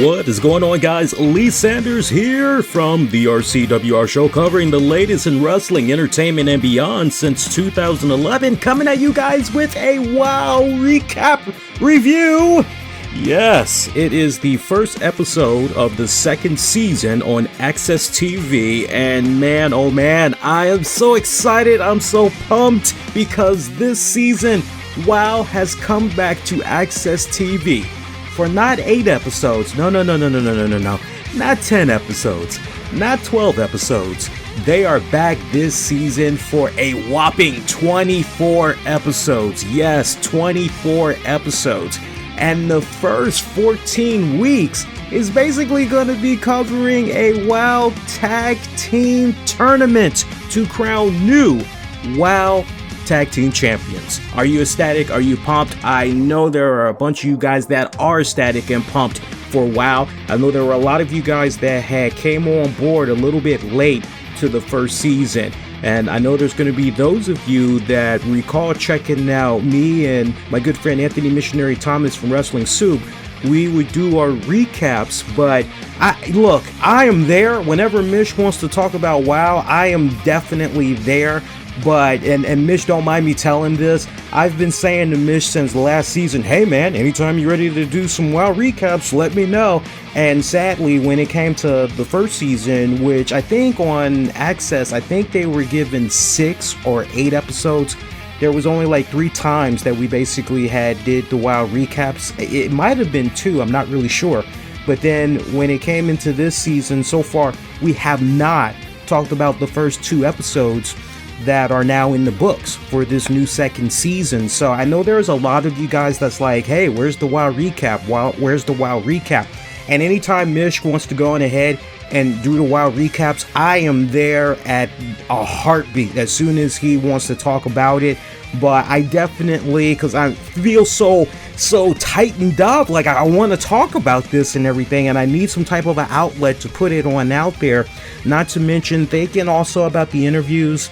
What is going on, guys? Lee Sanders here from the RCWR show, covering the latest in wrestling, entertainment, and beyond since 2011, coming at you guys with a WoW recap review. Yes, it is the first episode of the second season on AXS TV, and man, oh man, I am so excited, I'm so pumped, because this season, WoW has come back to AXS TV. For not 8 episodes, no, not 10 episodes, not 12 episodes. They are back this season for a whopping 24 episodes. Yes, 24 episodes. And the first 14 weeks is basically going to be covering a WoW Tag Team Tournament to crown new WoW Tag Team Champions. Are you ecstatic? Are you pumped? I know there are a bunch of you guys that are ecstatic and pumped for WoW. I know there were a lot of you guys that came on board a little bit late to the first season. And I know there's going to be those of you that recall checking out me and my good friend Anthony Missionary Thomas from Wrestling Soup. We would do our recaps, but I am there. Whenever Mish wants to talk about WoW, I am definitely there. But, and Mish don't mind me telling this, I've been saying to Mish since last season, hey man, anytime you're ready to do some WoW recaps, let me know. And sadly, when it came to the first season, which I think on Access, I think they were given 6 or 8 episodes, there was only like 3 times that we basically did the WoW recaps. It might have been 2, I'm not really sure. But then when it came into this season, so far, we have not talked about the first 2 episodes that are now in the books for this new second season. So I know there's a lot of you guys that's like, hey, where's the WoW recap? Where's the WoW recap? And anytime Mish wants to go on ahead and do the WoW recaps, I am there at a heartbeat as soon as he wants to talk about it. But I definitely, because I feel so tightened up, like I want to talk about this and everything, and I need some type of an outlet to put it on out there. Not to mention thinking also about the interviews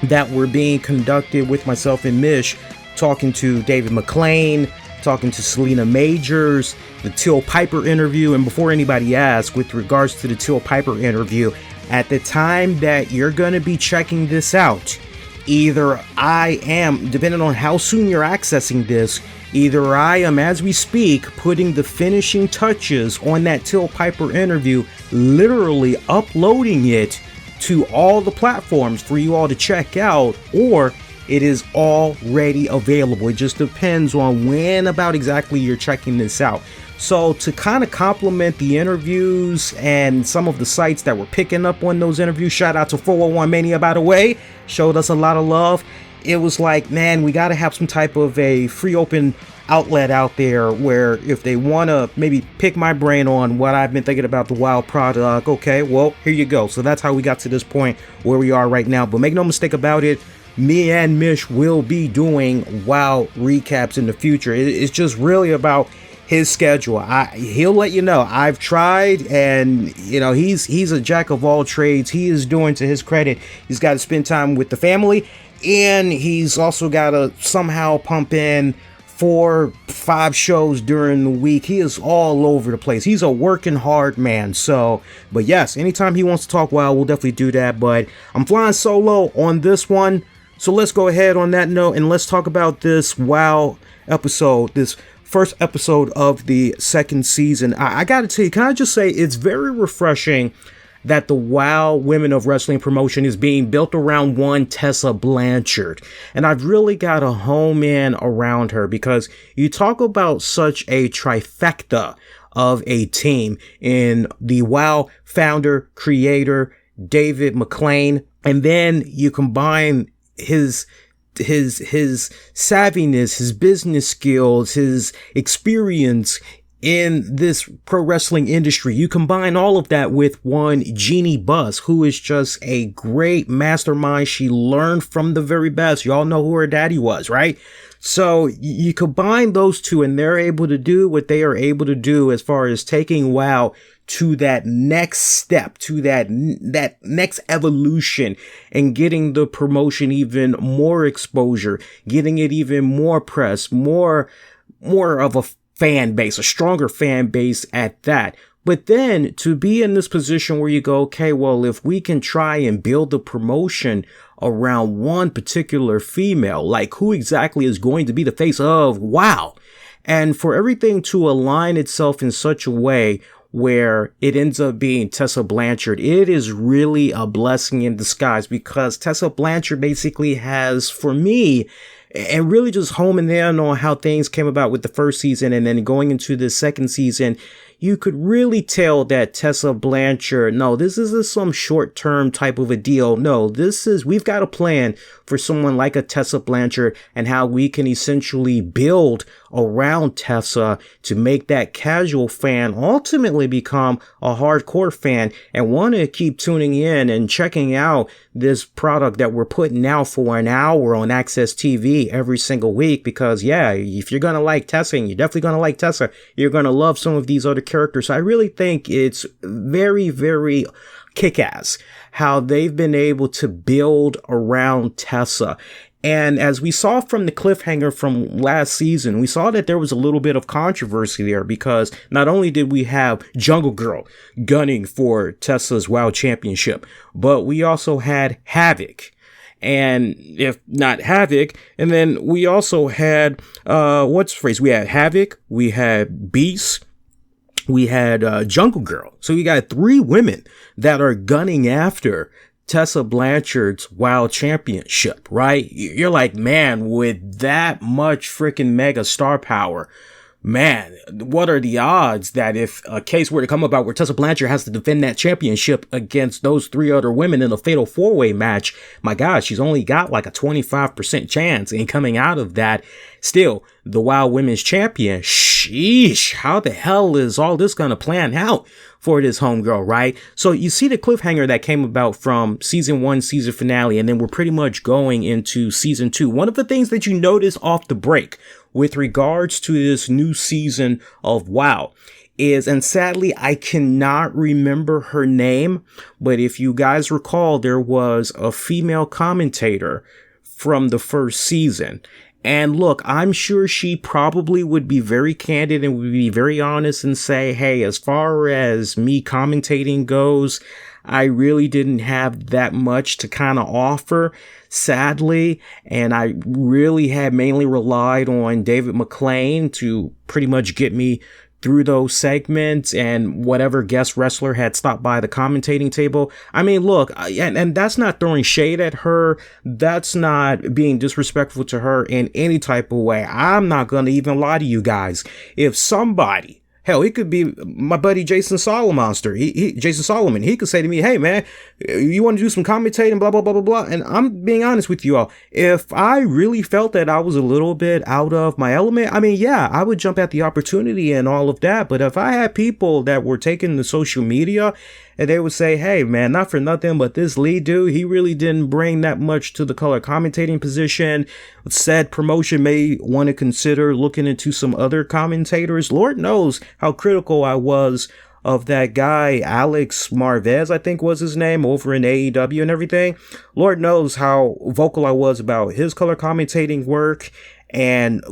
that were being conducted with myself and Mish, talking to David McLean, talking to Selena Majors, the Till Piper interview. And before anybody asks, with regards to the Till Piper interview, at the time that you're going to be checking this out, either I am, depending on how soon you're accessing this, either I am, as we speak, putting the finishing touches on that Till Piper interview, literally uploading it to all the platforms for you all to check out, or it is already available. It just depends on when about exactly you're checking this out. So to kind of complement the interviews and some of the sites that were picking up on those interviews, shout out to 401 Mania, by the way, showed us a lot of love. It was like, man, we got to have some type of a free open outlet out there where if they want to maybe pick my brain on what I've been thinking about the WoW product, okay, well, here you go. So that's how we got to this point where we are right now. But make no mistake about it, me and Mish will be doing WoW recaps in the future. It's just really about his schedule. He'll let you know. I've tried, and you know, he's a jack of all trades. He is doing, to his credit, he's got to spend time with the family, and he's also got to somehow pump in 4-5 shows during the week. He is all over the place. He's a working hard man. So, but yes, anytime he wants to talk WoW, we'll definitely do that. But I'm flying solo on this one. So let's go ahead on that note and let's talk about this WoW episode, this first episode of the second season. I gotta tell you, can I just say, it's very refreshing that the WoW Women of Wrestling promotion is being built around one Tessa Blanchard. And I've really got to home in around her, because you talk about such a trifecta of a team in the WoW founder, creator, David McLean, and then you combine his savviness, his business skills, his experience in this pro wrestling industry. You combine all of that with one Jeannie Buss, who is just a great mastermind. She learned from the very best. Y'all know who her daddy was, right? So you combine those two, and they're able to do what they are able to do as far as taking WoW to that next step, to that next evolution, and getting the promotion even more exposure, getting it even more press, more of a fan base, a stronger fan base at that. But then to be in this position where you go, okay, well, if we can try and build the promotion around one particular female, like who exactly is going to be the face of WoW? And for everything to align itself in such a way where it ends up being Tessa Blanchard, it is really a blessing in disguise, because Tessa Blanchard basically has, for me, and really just homing in on how things came about with the first season and then going into the second season, you could really tell that Tessa Blanchard, no, this isn't some short-term type of a deal. No, we've got a plan for someone like a Tessa Blanchard and how we can essentially build around Tessa to make that casual fan ultimately become a hardcore fan and want to keep tuning in and checking out this product that we're putting out for an hour on AXS TV every single week. Because yeah, if you're going to like Tessa, and you're definitely going to like Tessa, you're going to love some of these other characters. So I really think it's very, very kick-ass how they've been able to build around Tessa. And as we saw from the cliffhanger from last season, we saw that there was a little bit of controversy there, because not only did we have Jungle Girl gunning for Tessa's WoW championship, but we also had Havok. And if not Havok, and then we also had, we had Havok, we had Beast, we had Jungle Girl. So we got 3 women that are gunning after Tessa Blanchard's WoW championship, right? You're like, man, with that much freaking mega star power, man, what are the odds that if a case were to come about where Tessa Blanchard has to defend that championship against those 3 other women in a fatal 4-way match, my God, she's only got like a 25% chance in coming out of that. Still, the WoW Women's Champion, sheesh, how the hell is all this going to plan out for this homegirl, right? So you see the cliffhanger that came about from season 1 season finale, and then we're pretty much going into season 2. One of the things that you notice off the break with regards to this new season of WoW is, and sadly, I cannot remember her name, but if you guys recall, there was a female commentator from the first season. And look, I'm sure she probably would be very candid and would be very honest and say, hey, as far as me commentating goes, I really didn't have that much to kind of offer, sadly. And I really had mainly relied on David McLean to pretty much get me through those segments and whatever guest wrestler had stopped by the commentating table. I mean, look, and that's not throwing shade at her. That's not being disrespectful to her in any type of way. I'm not going to even lie to you guys. If somebody, hell, it could be my buddy Jason Solomon. Jason Solomon. He could say to me, hey, man, you want to do some commentating, blah, blah, blah, blah, blah. And I'm being honest with you all. If I really felt that I was a little bit out of my element, I mean, yeah, I would jump at the opportunity and all of that. But if I had people that were taking the social media and they would say, hey, man, not for nothing, but this lead dude, he really didn't bring that much to the color commentating position. Said promotion may want to consider looking into some other commentators. Lord knows how critical I was of that guy, Alex Marvez, I think was his name, over in AEW and everything. Lord knows how vocal I was about his color commentating work. And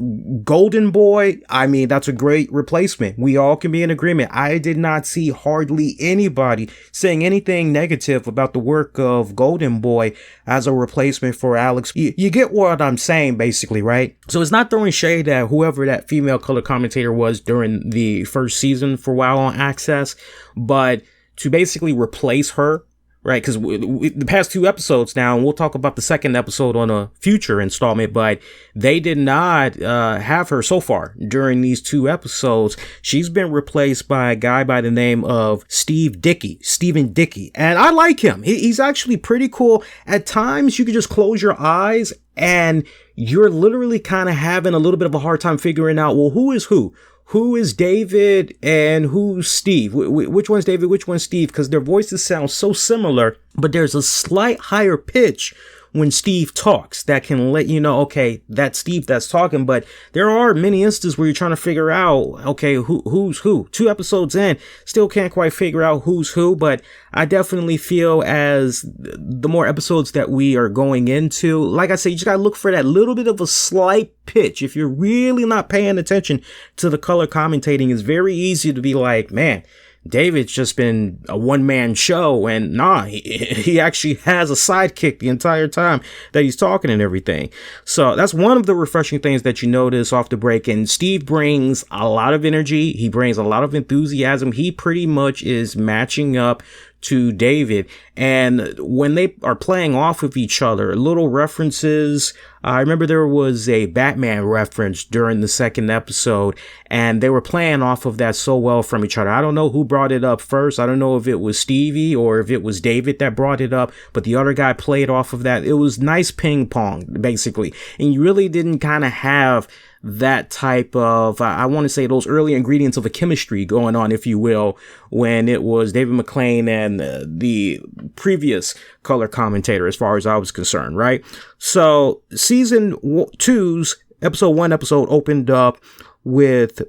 Golden Boy, I mean, that's a great replacement. We all can be in agreement. I did not see hardly anybody saying anything negative about the work of Golden Boy as a replacement for Alex. You get what I'm saying, basically, right? So it's not throwing shade at whoever that female color commentator was during the first season for WoW on Access, but to basically replace her, right? Because the past 2 episodes now, and we'll talk about the second episode on a future installment, but they did not have her so far during these 2 episodes. She's been replaced by a guy by the name of Stephen Dickey. And I like him. He's actually pretty cool. At times, you could just close your eyes and you're literally kind of having a little bit of a hard time figuring out, well, who is who? Who is David and who's Steve? Which one's David? Which one's Steve? Because their voices sound so similar, but there's a slight higher pitch when Steve talks that can let you know, okay, that's Steve that's talking. But there are many instances where you're trying to figure out, okay, who's who. 2 episodes in, still can't quite figure out who's who. But I definitely feel as the more episodes that we are going into, like I said, you just gotta look for that little bit of a slight pitch. If you're really not paying attention to the color commentating, it's very easy to be like, man, David's just been a one-man show, and he actually has a sidekick the entire time that he's talking and everything. So that's one of the refreshing things that you notice off the break. And Steve brings a lot of energy. He brings a lot of enthusiasm. He pretty much is matching up to David. And when they are playing off of each other, little references. I remember there was a Batman reference during the second episode, and they were playing off of that so well from each other. I don't know who brought it up first. I don't know if it was Stevie or if it was David that brought it up, but the other guy played off of that. It was nice ping pong, basically. And you really didn't kind of have that type of, I want to say, those early ingredients of a chemistry going on, if you will, when it was David McLean and the previous color commentator, as far as I was concerned, right? So season 2's episode 1 episode opened up with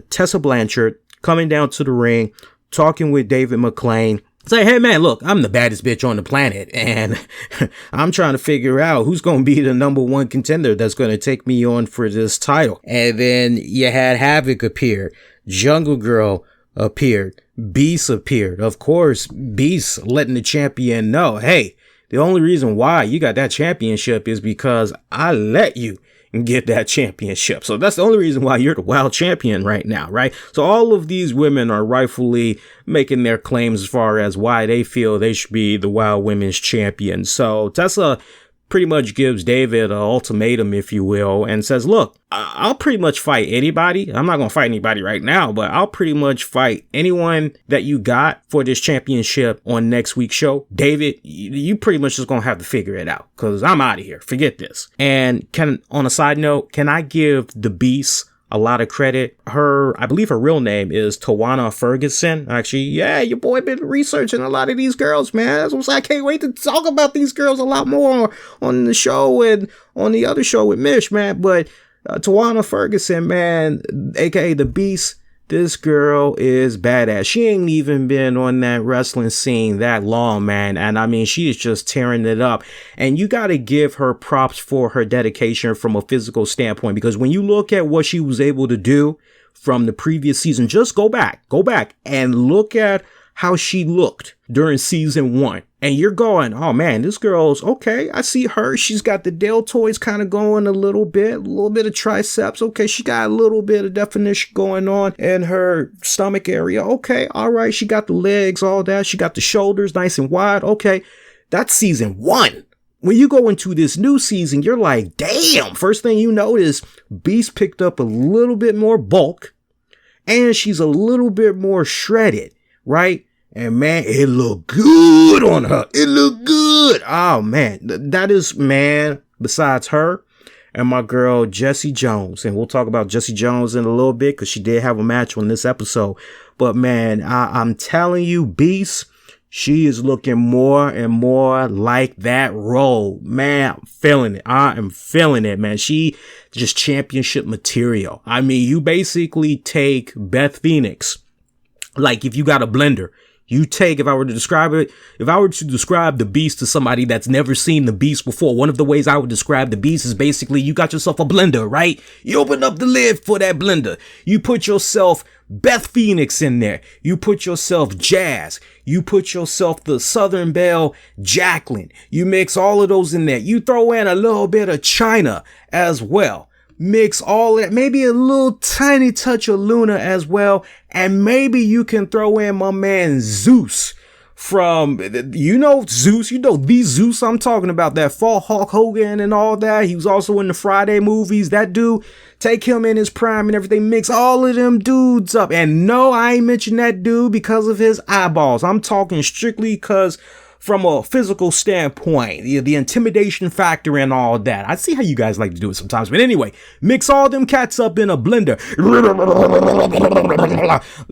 Tessa Blanchard coming down to the ring, talking with David McLean. Say, hey man, look, I'm the baddest bitch on the planet, and I'm trying to figure out who's going to be the #1 contender that's going to take me on for this title. And then you had Havok appear, Jungle Girl appeared, Beast appeared. Of course, Beast letting the champion know, hey, the only reason why you got that championship is because I let you get that championship. So that's the only reason why you're the wild champion right now, right? So all of these women are rightfully making their claims as far as why they feel they should be the wild women's champion. So Tessa pretty much gives David an ultimatum, if you will, and says, look, I'll pretty much fight anybody. I'm not going to fight anybody right now, but I'll pretty much fight anyone that you got for this championship on next week's show. David, you pretty much just going to have to figure it out because I'm out of here. Forget this. And on a side note, can I give the Beast a lot of credit? I believe her real name is Tawana Ferguson. Actually, yeah, your boy been researching a lot of these girls, man. That's what I'm saying. I can't wait to talk about these girls a lot more on the show and on the other show with Mish, man. But Tawana Ferguson, man, aka the Beast, this girl is badass. She ain't even been on that wrestling scene that long, man. And I mean, she is just tearing it up. And you got to give her props for her dedication from a physical standpoint, because when you look at what she was able to do from the previous season, just go back and look at how she looked during season 1. And you're going, oh man, this girl's okay. I see her. She's got the deltoids kind of going a little bit of triceps. Okay. She got a little bit of definition going on in her stomach area. Okay. All right. She got the legs, all that. She got the shoulders nice and wide. Okay. That's season 1. When you go into this new season, you're like, damn, first thing you notice, Beast picked up a little bit more bulk and she's a little bit more shredded, right? And man, it looked good on her. It looked good. Oh man, that is, man, besides her and my girl, Jessie Jones. And we'll talk about Jessie Jones in a little bit because she did have a match on this episode. But man, I'm telling you, Beast, she is looking more and more like that role. Man, I'm feeling it. I am feeling it, man. She just championship material. I mean, you basically take Beth Phoenix. Like if you got a blender, you take, if I were to describe the Beast to somebody that's never seen the Beast before, one of the ways I would describe the Beast is basically you got yourself a blender, right? You open up the lid for that blender. You put yourself Beth Phoenix in there. You put yourself Jazz. You put yourself the Southern Belle Jacqueline. You mix all of those in there. You throw in a little bit of China as well. Mix all that, maybe a little tiny touch of Luna as well. And maybe you can throw in my man Zeus from, Zeus, the Zeus I'm talking about, that fought Hulk Hogan and all that. He was also in the Friday movies. That dude, take him in his prime and everything, mix all of them dudes up. And no, I ain't mentioned that dude because of his eyeballs. I'm talking strictly because from a physical standpoint, the intimidation factor and all that. I see how you guys like to do it sometimes. But anyway, mix all them cats up in a blender.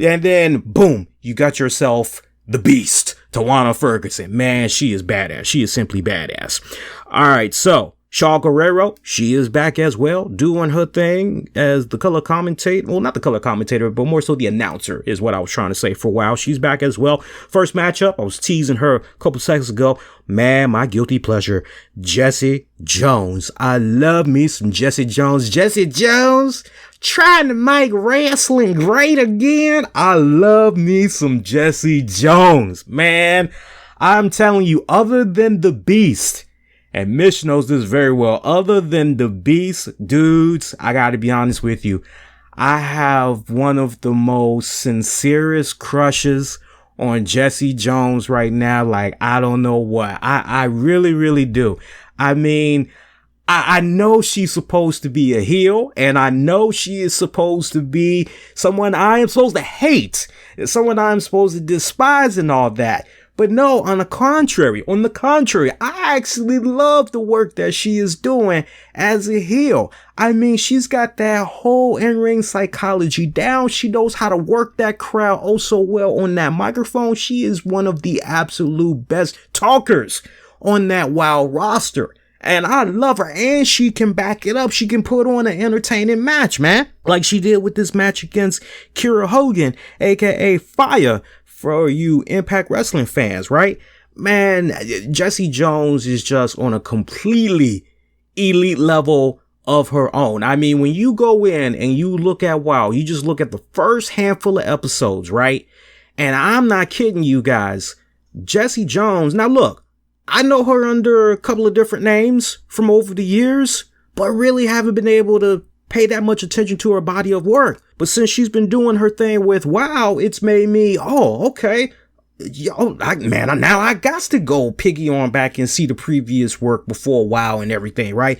And then, boom, you got yourself the Beast, Tawana Ferguson, man, she is badass. She is simply badass. All right, so Shaw Guerrero, she is back as well, doing her thing as the color commentator. Well, not the color commentator, but more so the announcer is what I was trying to say for a while. She's back as well. First matchup, I was teasing her a couple seconds ago. Man, my guilty pleasure, Jesse Jones. I love me some Jesse Jones. Jesse Jones trying to make wrestling great again. I love me some Jesse Jones. Man, I'm telling you, other than the Beast, and Mish knows this very well, other than the Beast, dudes, I gotta be honest with you, I have one of the most sincerest crushes on Jesse Jones right now. Like, I don't know what. I really, really do. I mean, I know she's supposed to be a heel, and I know she is supposed to be someone I am supposed to hate, someone I'm supposed to despise and all that. But no, on the contrary, I actually love the work that she is doing as a heel. I mean, she's got that whole in-ring psychology down. She knows how to work that crowd oh so well on that microphone. She is one of the absolute best talkers on that WoW roster. And I love her, and she can back it up. She can put on an entertaining match, man. Like she did with this match against Kiera Hogan, aka Fire, for you Impact Wrestling fans, right? Man, Jesse Jones is just on a completely elite level of her own. I mean, when you go in and you look at WoW, you just look at the first handful of episodes, right? And I'm not kidding you guys. Jesse Jones, now look, I know her under a couple of different names from over the years, but really haven't been able to pay that much attention to her body of work. But since she's been doing her thing with WoW, it's made me, oh, okay. Yo, now I got to go piggy on back and see the previous work before WoW and everything, right?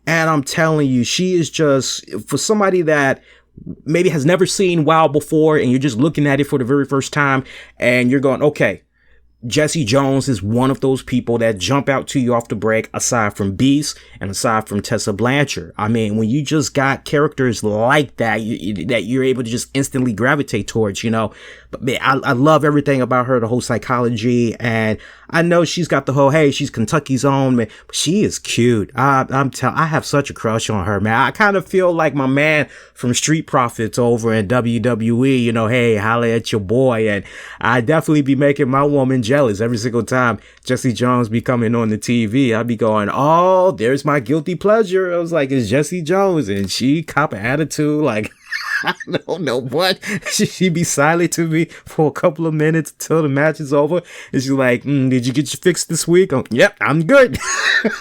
And I'm telling you, she is just, for somebody that maybe has never seen WoW before and you're just looking at it for the very first time and you're going, okay, Jesse Jones is one of those people that jump out to you off the break, aside from Beast and aside from Tessa Blanchard. I mean, when you just got characters like that, that you're able to just instantly gravitate towards, you know. But man, I love everything about her, the whole psychology. And I know she's got the whole, hey, she's Kentucky's own, man. But she is cute. I have such a crush on her, man. I kind of feel like my man from Street Profits over in WWE, you know, hey, holla at your boy. And I definitely be making my woman jealous every single time Jesse Jones be coming on the TV. I'd be going, oh, there's my guilty pleasure. I was like, it's Jesse Jones, and she cop an attitude like, I don't know what. She be silent to me for a couple of minutes until the match is over. And she's like, did you get your fix this week? Yep, I'm good.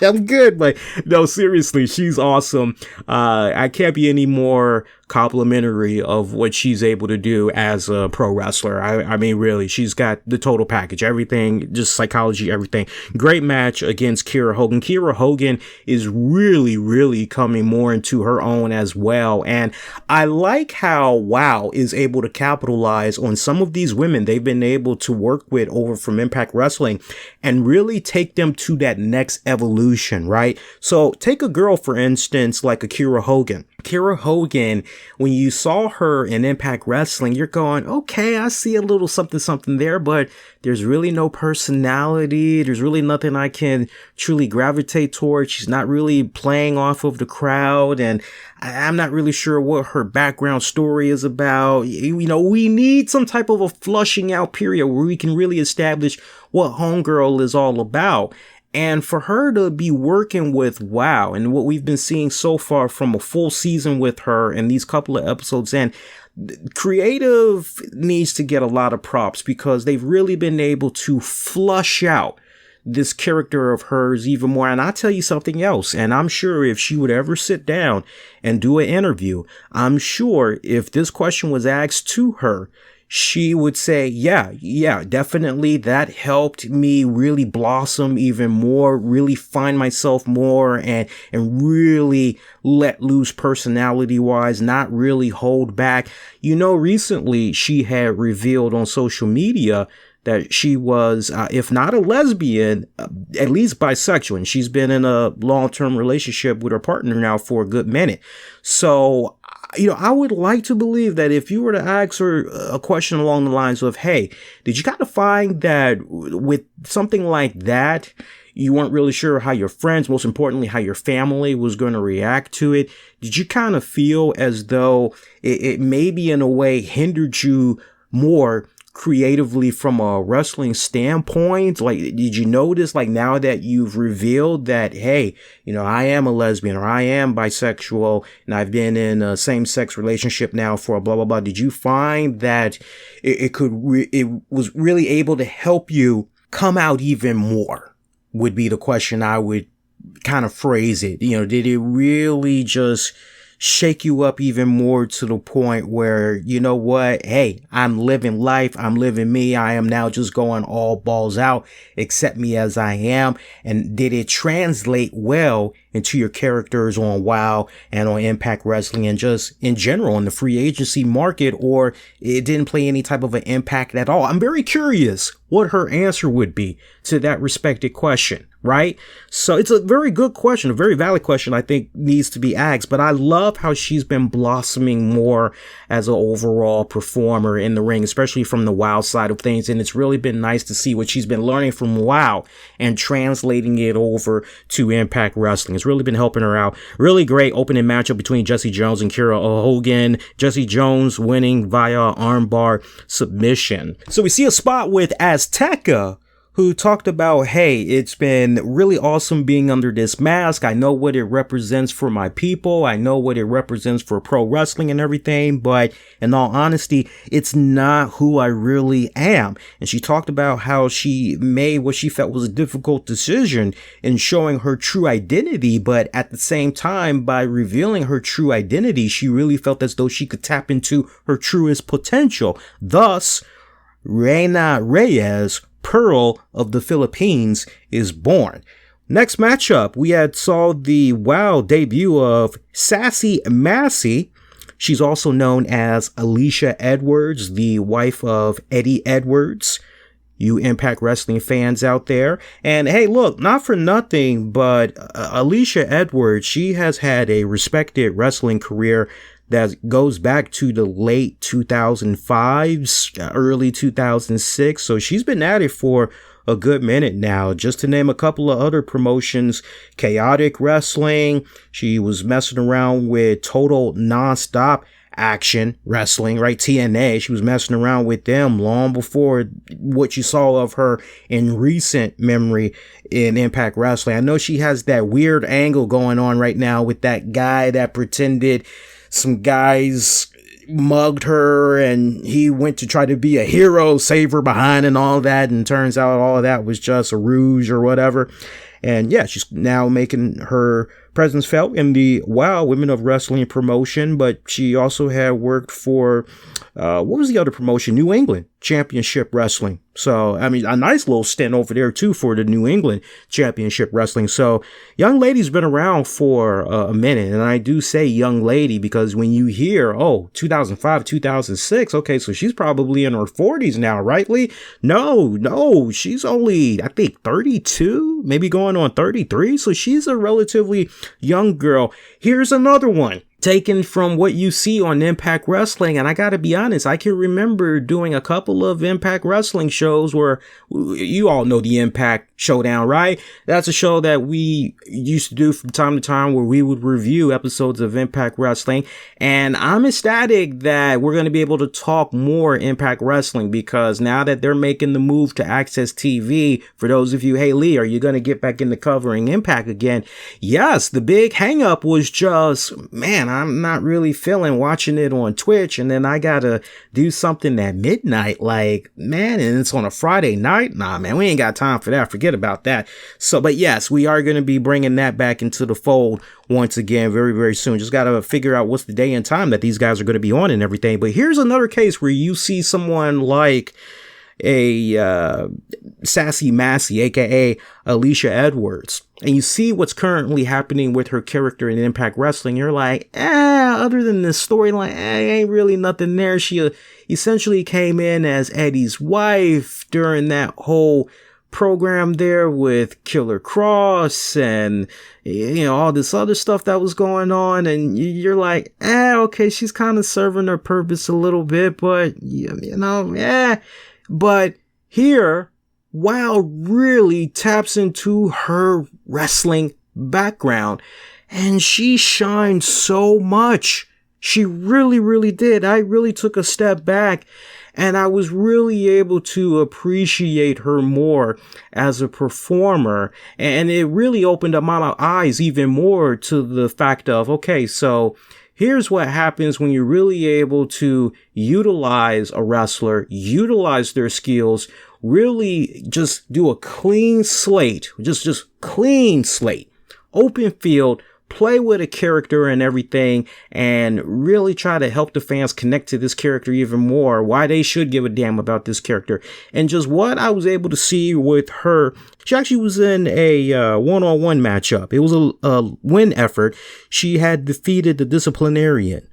I'm good. But no, seriously, she's awesome. I can't be any more complimentary of what she's able to do as a pro wrestler. I mean, really, she's got the total package, everything, just psychology, everything. Great match against Kiera Hogan. Kiera Hogan is really, really coming more into her own as well. And I like how WoW is able to capitalize on some of these women they've been able to work with over from Impact Wrestling and really take them to that next evolution, right? So take a girl, for instance, like a Kiera Hogan. Kiera Hogan, when you saw her in Impact Wrestling, you're going, okay, I see a little something there, but there's really no personality. There's really nothing I can truly gravitate towards. She's not really playing off of the crowd, and I'm not really sure what her background story is about. You know, we need some type of a flushing out period where we can really establish what Homegirl is all about. And for her to be working with WoW and what we've been seeing so far from a full season with her and these couple of episodes in, creative needs to get a lot of props because they've really been able to flush out this character of hers even more. And I'll tell you something else. And I'm sure if she would ever sit down and do an interview, I'm sure if this question was asked to her, she would say, yeah, definitely. That helped me really blossom even more, really find myself more and really let loose personality wise, not really hold back. You know, recently she had revealed on social media that she was, if not a lesbian, at least bisexual. And she's been in a long-term relationship with her partner now for a good minute. So I would like to believe that if you were to ask her a question along the lines of, hey, did you kind of find that with something like that, you weren't really sure how your friends, most importantly, how your family was going to react to it? Did you kind of feel as though it maybe in a way hindered you more creatively from a wrestling standpoint? Like, did you notice, like, now that you've revealed that, hey, I am a lesbian or I am bisexual and I've been in a same-sex relationship now for a blah, blah, blah. Did you find that it was really able to help you come out even more? Would be the question I would kind of phrase it. Did it really just shake you up even more to the point where, you know what, hey, I'm living life, I'm living me, I am now just going all balls out, accept me as I am? And did it translate well into your characters on WoW and on Impact Wrestling and just in general in the free agency market, or it didn't play any type of an impact at all? I'm very curious what her answer would be to that respected question, right? So it's a very good question, a very valid question I think needs to be asked, but I love how she's been blossoming more as an overall performer in the ring, especially from the WoW side of things. And it's really been nice to see what she's been learning from WoW and translating it over to Impact Wrestling. It's really been helping her out. Really great opening matchup between Jessie Jones and Kiera Hogan. Jessie Jones winning via armbar submission. So we see a spot with Azteca, who talked about, hey, it's been really awesome being under this mask. I know what it represents for my people. I know what it represents for pro wrestling and everything. But in all honesty, it's not who I really am. And she talked about how she made what she felt was a difficult decision in showing her true identity. But at the same time, by revealing her true identity, she really felt as though she could tap into her truest potential. Thus, Reyna Reyes, Pearl of the Philippines, is born. Next matchup, we saw the WoW debut of Sassy Massey. She's also known as Alicia Edwards, the wife of Eddie Edwards. You Impact Wrestling fans out there. And hey, look, not for nothing, but Alicia Edwards, she has had a respected wrestling career that goes back to the late 2005s, early 2006. So she's been at it for a good minute now. Just to name a couple of other promotions, Chaotic Wrestling. She was messing around with Total Nonstop Action Wrestling, right? TNA. She was messing around with them long before what you saw of her in recent memory in Impact Wrestling. I know she has that weird angle going on right now with that guy that pretended some guys mugged her and he went to try to be a hero, save her behind and all that. And turns out all of that was just a ruse or whatever. And yeah, she's now making her presence felt in the WoW Women of Wrestling promotion, but she also had worked for, what was the other promotion? New England Championship Wrestling. So, I mean, a nice little stint over there too for the New England Championship Wrestling. So, young lady's been around for a minute. And I do say young lady because when you hear, 2005, 2006, okay, so she's probably in her 40s now, right, Lee? No, she's only, I think, 32, maybe going on 33. So she's a relatively young girl. Here's another one taken from what you see on Impact Wrestling. And I gotta be honest, I can remember doing a couple of Impact Wrestling shows where you all know the Impact Showdown, right? That's a show that we used to do from time to time where we would review episodes of Impact Wrestling. And I'm ecstatic that we're going to be able to talk more Impact Wrestling because now that they're making the move to AXS TV, for those of you, hey Lee, are you going to get back into covering Impact again? Yes, the big hang up was just, man, I'm not really feeling watching it on Twitch, and then I gotta do something at midnight, like, man, and it's on a Friday night. Nah, man, we ain't got time for that. Forget about that. So, but yes, we are going to be bringing that back into the fold once again very, very soon. Just gotta figure out what's the day and time that these guys are going to be on and everything. But here's another case where you see someone like a Sassy Massey, aka Alicia Edwards, and you see what's currently happening with her character in Impact Wrestling. You're like, other than this storyline, ain't really nothing there. She essentially came in as Eddie's wife during that whole program there with Killer Cross and, all this other stuff that was going on. And you're like, okay, she's kind of serving her purpose a little bit, but, But here, WoW really taps into her wrestling background. And she shined so much. She really, really did. I really took a step back and I was really able to appreciate her more as a performer. And it really opened up my eyes even more to the fact of, okay, so here's what happens when you're really able to utilize a wrestler, utilize their skills, really just do a clean slate, just clean slate, open field, play with a character and everything, and really try to help the fans connect to this character even more, why they should give a damn about this character. And just what I was able to see with her, she actually was in a one-on-one matchup. It was a win effort. She had defeated the Disciplinarian.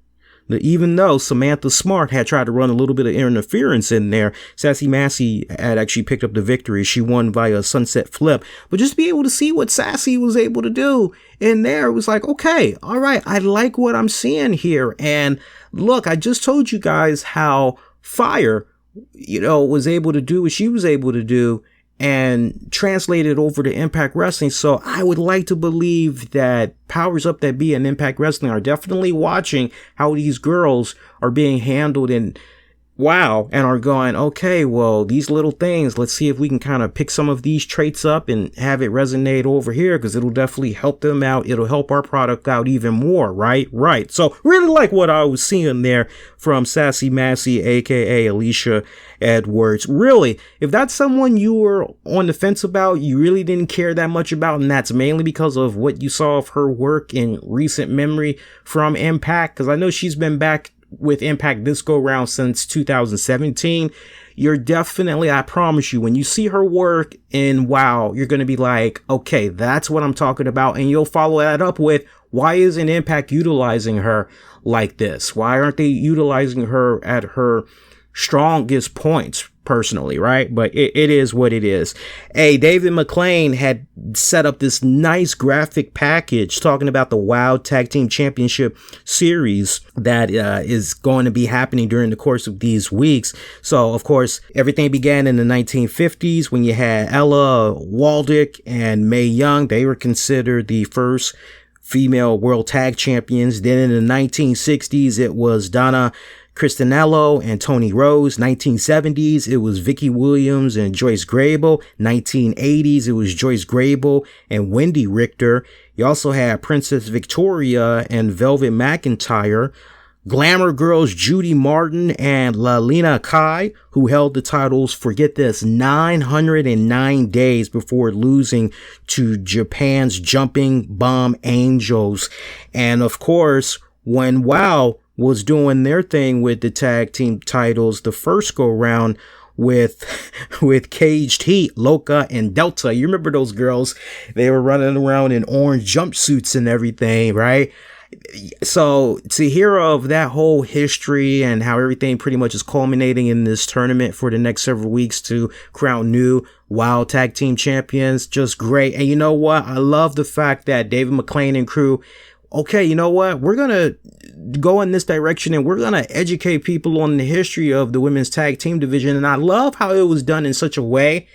Even though Samantha Smart had tried to run a little bit of interference in there, Sassy Massey had actually picked up the victory. She won via sunset flip. But just to be able to see what Sassy was able to do in there, it was like, okay, all right, I like what I'm seeing here. And look, I just told you guys how Fire, was able to do what she was able to do and translated over to Impact Wrestling. So I would like to believe that powers up that be in Impact Wrestling are definitely watching how these girls are being handled in WoW and are going, okay, well, these little things, let's see if we can kind of pick some of these traits up and have it resonate over here, because it'll definitely help them out. It'll help our product out even more, right? So really like what I was seeing there from Sassy Massey, aka Alicia Edwards. Really, if that's someone you were on the fence about, you really didn't care that much about, and that's mainly because of what you saw of her work in recent memory from Impact, because I know she's been back with Impact this go round since 2017. You're definitely, I promise you, when you see her work in WoW, you're going to be like, okay, that's what I'm talking about. And you'll follow that up with, why isn't Impact utilizing her like this? Why aren't they utilizing her at her strongest points personally, right? But it is what it is. Hey, David McLean had set up this nice graphic package talking about the WoW Tag Team Championship series that is going to be happening during the course of these weeks. So, of course, everything began in the 1950s when you had Ella Waldick and Mae Young. They were considered the first female world tag champions. Then in the 1960s, it was Donna Cristanello and Tony Rose. 1970s, it was Vicky Williams and Joyce Grable. 1980s, it was Joyce Grable and Wendy Richter. You also had Princess Victoria and Velvet McIntyre. Glamour Girls Judy Martin and Lalina Kai, who held the titles for, get this, 909 days before losing to Japan's Jumping Bomb Angels. And of course, when WoW was doing their thing with the tag team titles the first go round with Caged Heat, Loca and Delta. You remember those girls? They were running around in orange jumpsuits and everything, right? So to hear of that whole history and how everything pretty much is culminating in this tournament for the next several weeks to crown new WoW Tag Team Champions, just great. And you know what? I love the fact that David McLean and crew, okay, you know what? We're going to go in this direction and we're going to educate people on the history of the women's tag team division. And I love how it was done in such a way.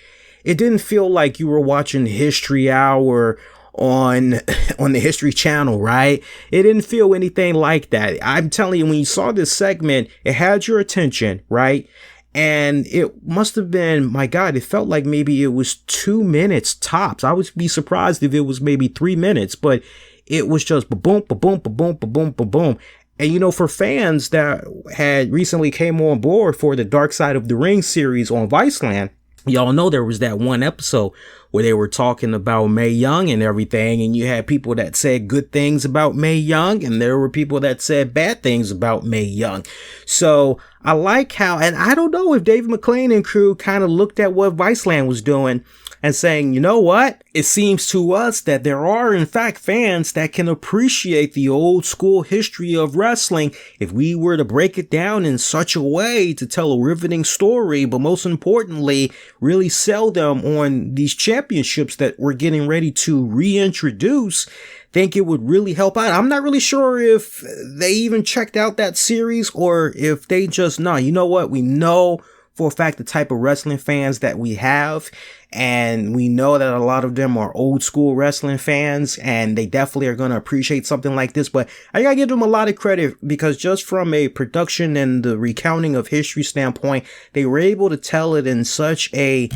It didn't feel like you were watching History Hour on the History Channel, right? It didn't feel anything like that. I'm telling you, when you saw this segment, it had your attention, right? And it must have been, my God, it felt like maybe it was 2 minutes tops. I would be surprised if it was maybe 3 minutes, but it was just ba-boom, ba-boom, ba-boom, ba-boom, ba-boom. And, for fans that had recently came on board for the Dark Side of the Ring series on Viceland, y'all know there was that one episode where they were talking about Mae Young and everything. And you had people that said good things about Mae Young, and there were people that said bad things about Mae Young. So I like how, and I don't know if David McClain and crew kind of looked at what Viceland was doing and saying, you know what? It seems to us that there are, in fact, fans that can appreciate the old school history of wrestling if we were to break it down in such a way to tell a riveting story, but most importantly, really sell them on these championships that we're getting ready to reintroduce. Think it would really help out. I'm not really sure if they even checked out that series or if they just, no, you know what? We know for a fact the type of wrestling fans that we have, and we know that a lot of them are old school wrestling fans, and they definitely are going to appreciate something like this. But I gotta give them a lot of credit, because just from a production and the recounting of history standpoint, they were able to tell it in such a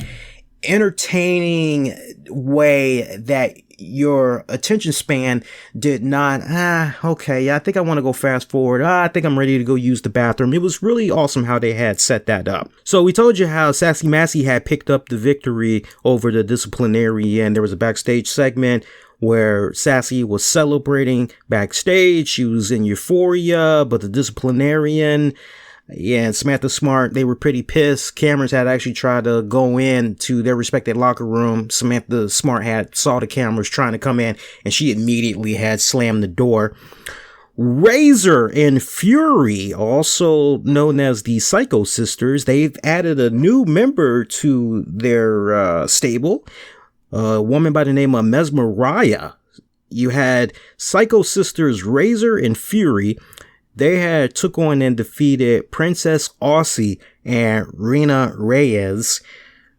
entertaining way that your attention span did not, okay, yeah, I think I want to go fast forward. I think I'm ready to go use the bathroom. It was really awesome how they had set that up. So we told you how Sassy Massey had picked up the victory over the disciplinary, and there was a backstage segment where Sassy was celebrating backstage. She was in euphoria, but the disciplinarian, and Samantha Smart, they were pretty pissed. Cameras had actually tried to go in to their respective locker room. Samantha Smart had saw the cameras trying to come in, and she immediately had slammed the door. Razor and Fury, also known as the Psycho Sisters, they've added a new member to their stable, a woman by the name of Mesmeriah. You had Psycho Sisters Razor and Fury. They had took on and defeated Princess Aussie and Rena Reyes.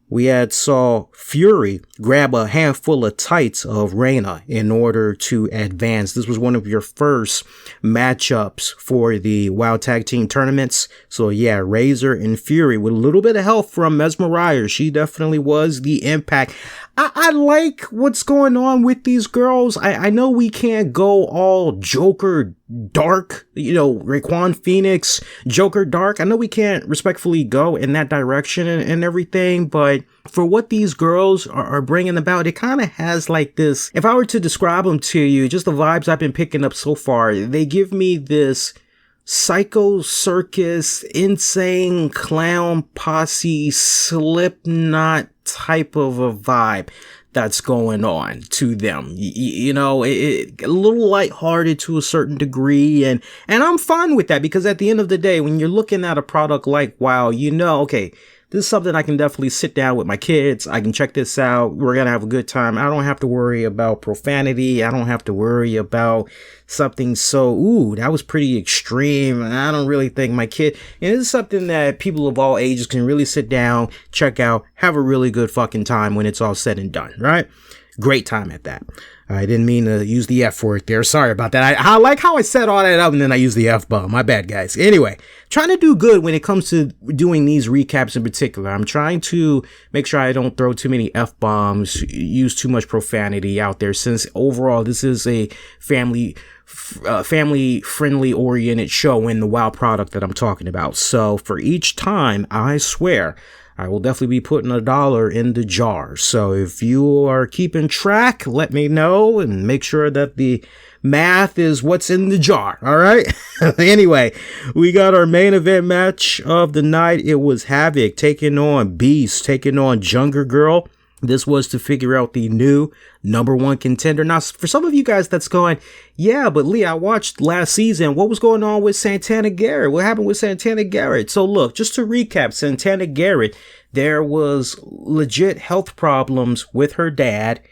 We had saw Fury grab a handful of tights of Reyna in order to advance. This was one of your first matchups for the Wild Tag Team tournaments. So yeah, Razor and Fury with a little bit of help from Mesmeriah. She definitely was the impact. I like what's going on with these girls. I know we can't go all Joker dark, Raekwon Phoenix, Joker dark. I know we can't respectfully go in that direction and everything, but for what these girls are bringing about, it kind of has like this, if I were to describe them to you, just the vibes I've been picking up so far, they give me this Psycho Circus, Insane Clown Posse, Slipknot type of a vibe that's going on to them. A little lighthearted to a certain degree, and I'm fine with that, because at the end of the day, when you're looking at a product like WoW, okay, this is something I can definitely sit down with my kids. I can check this out. We're going to have a good time. I don't have to worry about profanity. I don't have to worry about something so, that was pretty extreme. I don't really think my kid, and this is something that people of all ages can really sit down, check out, have a really good fucking time when it's all said and done, right? Great time at that. I didn't mean to use the F word there. Sorry about that. I like how I set all that up and then I used the F-bomb. My bad, guys. Anyway, trying to do good when it comes to doing these recaps in particular. I'm trying to make sure I don't throw too many F-bombs, use too much profanity out there, since overall this is a family friendly oriented show in the WoW product that I'm talking about. So for each time, I swear, I will definitely be putting $1 in the jar. So if you are keeping track, let me know and make sure that the math is what's in the jar. All right. Anyway, we got our main event match of the night. It was Havok taking on Beast, taking on Jungle Girl. This was to figure out the new #1 contender. Now, for some of you guys that's going, yeah, but Lee, I watched last season. What was going on with Santana Garrett? What happened with Santana Garrett? So look, just to recap, Santana Garrett, there was legit health problems with her dad.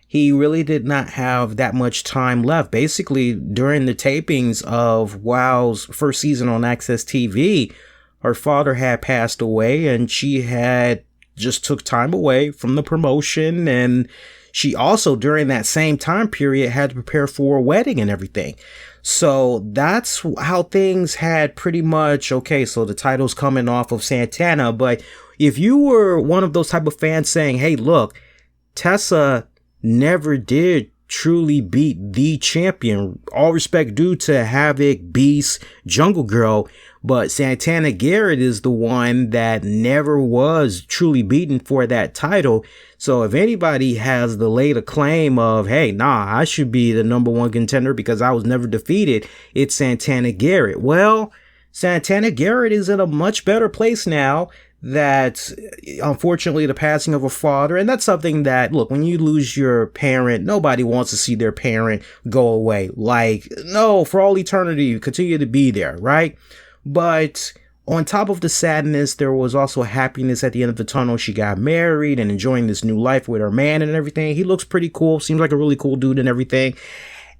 He really did not have that much time left. Basically, during the tapings of WoW's first season on AXS TV, her father had passed away, and she had just took time away from the promotion, and she also during that same time period had to prepare for a wedding and everything. So that's how things had pretty much, okay, so the title's coming off of Santana. But if you were one of those type of fans saying, hey, look, Tessa never did truly beat the champion, all respect due to Havok, Beast, Jungle Girl, but Santana Garrett is the one that never was truly beaten for that title. So if anybody has the laid a claim of, hey, I should be the #1 contender because I was never defeated, it's Santana Garrett. Well, Santana Garrett is in a much better place now that, unfortunately, the passing of a father, and that's something that, look, when you lose your parent, nobody wants to see their parent go away. Like, no, for all eternity, you continue to be there, right? But on top of the sadness, there was also happiness at the end of the tunnel. She got married and enjoying this new life with her man and everything. He looks pretty cool, seems like a really cool dude and everything.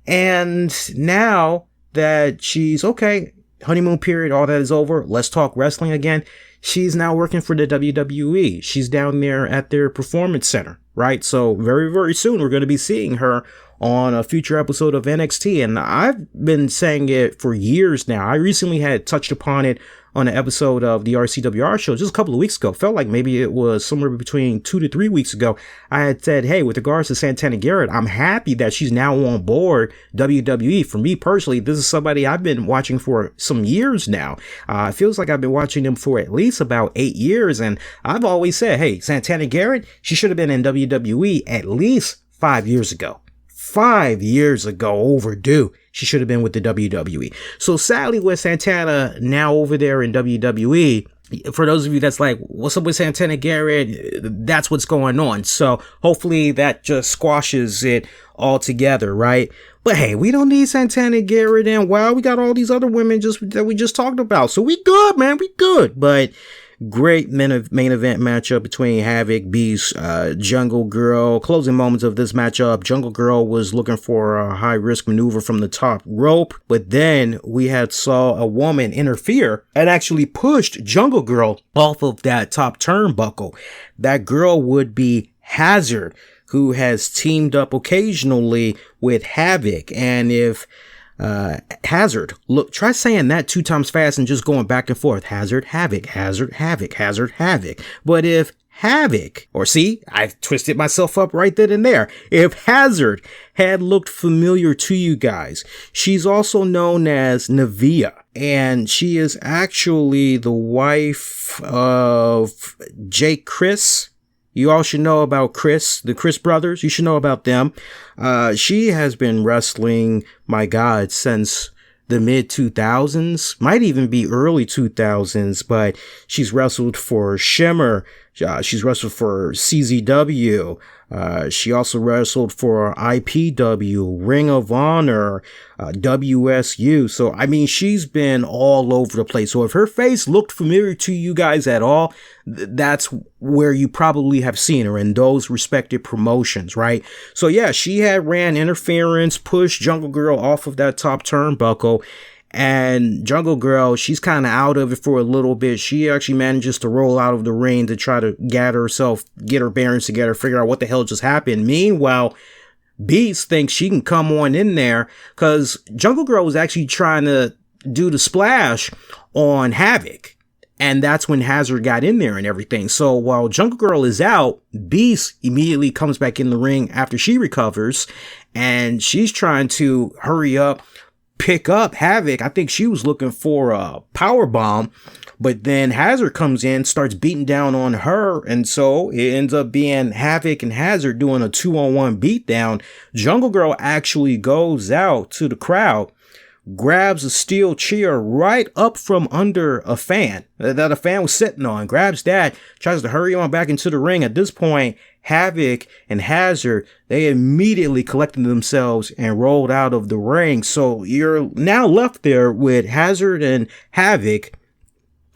And now that she's okay, honeymoon period, all that is over, let's talk wrestling again. She's now working for the WWE. She's down there at their performance center, right? So very, very soon we're going to be seeing her on a future episode of NXT. And I've been saying it for years now. I recently had touched upon it on an episode of the RCWR show just a couple of weeks ago. Felt like maybe it was somewhere between 2 to 3 weeks ago. I had said, hey, with regards to Santana Garrett, I'm happy that she's now on board WWE. For me personally, this is somebody I've been watching for some years now. It feels like I've been watching them for at least about 8 years. And I've always said, hey, Santana Garrett, she should have been in WWE at least 5 years ago. 5 years ago, overdue. She should have been with the WWE. So sadly, with Santana now over there in WWE, for those of you that's like, what's up with Santana Garrett? That's what's going on. So hopefully that just squashes it all together, right? But hey, we don't need Santana Garrett, and wow, we got all these other women that we just talked about. So we good, man. We good. But great main event matchup between Havok, Beast, Jungle Girl. Closing moments of this matchup, Jungle Girl was looking for a high-risk maneuver from the top rope, but then we saw a woman interfere and actually pushed Jungle Girl off of that top turnbuckle. That girl would be Hazard, who has teamed up occasionally with Havok. And if Hazard, look, try saying that 2 times fast and just going back and forth. Hazard, Havok, Hazard, Havok, Hazard, Havok. But if Havok, or see, I twisted myself up right then and there. If Hazard had looked familiar to you guys, she's also known as Nevaeh, and she is actually the wife of Jake Chris. You all should know about Chris, the Chris brothers. You should know about them. She has been wrestling, my God, since the mid 2000s, might even be early 2000s, but she's wrestled for Shimmer. She's wrestled for CZW. She also wrestled for IPW, Ring of Honor, WSU. So, I mean, she's been all over the place. So if her face looked familiar to you guys at all, that's where you probably have seen her in those respective promotions, right? So yeah, she had ran interference, pushed Jungle Girl off of that top turnbuckle. And Jungle Girl, she's kind of out of it for a little bit. She actually manages to roll out of the ring to try to get her bearings together, figure out what the hell just happened. Meanwhile, Beast thinks she can come on in there because Jungle Girl was actually trying to do the splash on Havok. And that's when Hazard got in there and everything. So while Jungle Girl is out, Beast immediately comes back in the ring after she recovers. And she's trying to hurry up, pick up Havok. I think she was looking for a power bomb, but then Hazard comes in, starts beating down on her, and so it ends up being Havok and Hazard doing a 2-on-1 beatdown. Jungle Girl actually goes out to the crowd, grabs a steel chair right up from under a fan that a fan was sitting on, grabs that, tries to hurry on back into the ring. At this point, Havok and Hazard, they immediately collected themselves and rolled out of the ring. So you're now left there with Hazard and Havok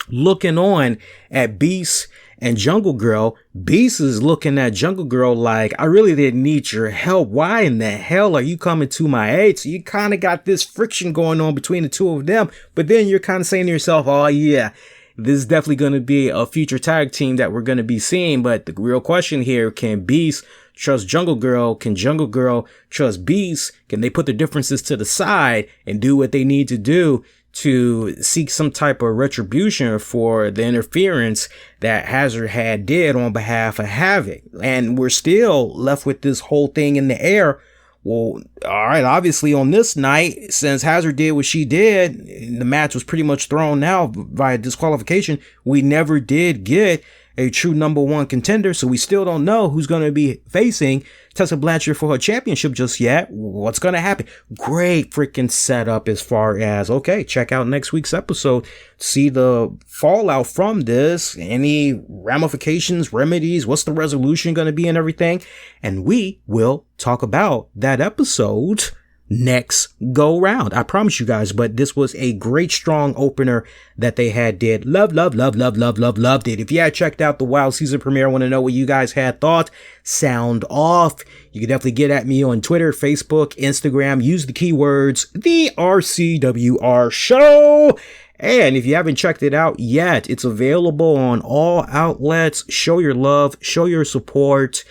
looking on at Beast and Jungle Girl. Beast is looking at Jungle Girl like, I really didn't need your help. Why in the hell are you coming to my aid? So you kind of got this friction going on between the two of them. But then you're kind of saying to yourself, oh yeah, this is definitely going to be a future tag team that we're going to be seeing. But the real question here, can Beast trust Jungle Girl? Can Jungle Girl trust Beast? Can they put their differences to the side and do what they need to do to seek some type of retribution for the interference that Hazard did on behalf of Havok? And we're still left with this whole thing in the air. Well, all right, obviously on this night, since Hazard did what she did, the match was pretty much thrown out via disqualification. We never did get a true number one contender. So we still don't know who's going to be facing Tessa Blanchard for her championship just yet. What's going to happen? Great freaking setup as far as, okay, check out next week's episode. See the fallout from this, any ramifications, remedies, what's the resolution going to be and everything. And we will talk about that episode next go round. I promise you guys, but this was a great strong opener that they did. Loved it. If you had checked out the WoW season premiere, I want to know what you guys had thought. Sound off. You can definitely get at me on Twitter, Facebook, Instagram. Use the keywords, the RCWR show. And if you haven't checked it out yet, it's available on all outlets. Show your love, show your support.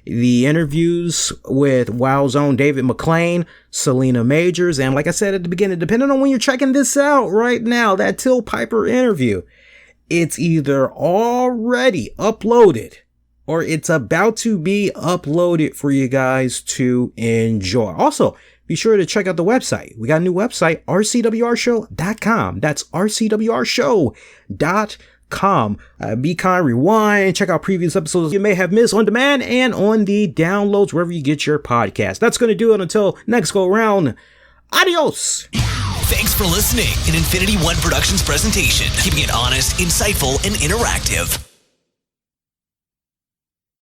The interviews with WoW's own David McClain, Selena Majors, and like I said at the beginning, depending on when you're checking this out right now, that Till Piper interview, it's either already uploaded or it's about to be uploaded for you guys to enjoy. Also, be sure to check out the website. We got a new website, rcwrshow.com. That's rcwrshow.com. Be kind, rewind, check out previous episodes you may have missed on demand and on the downloads wherever you get your podcast. That's going to do it until next go round. Adios. Thanks for listening. An Infinity One Productions presentation, keeping it honest, insightful, and interactive.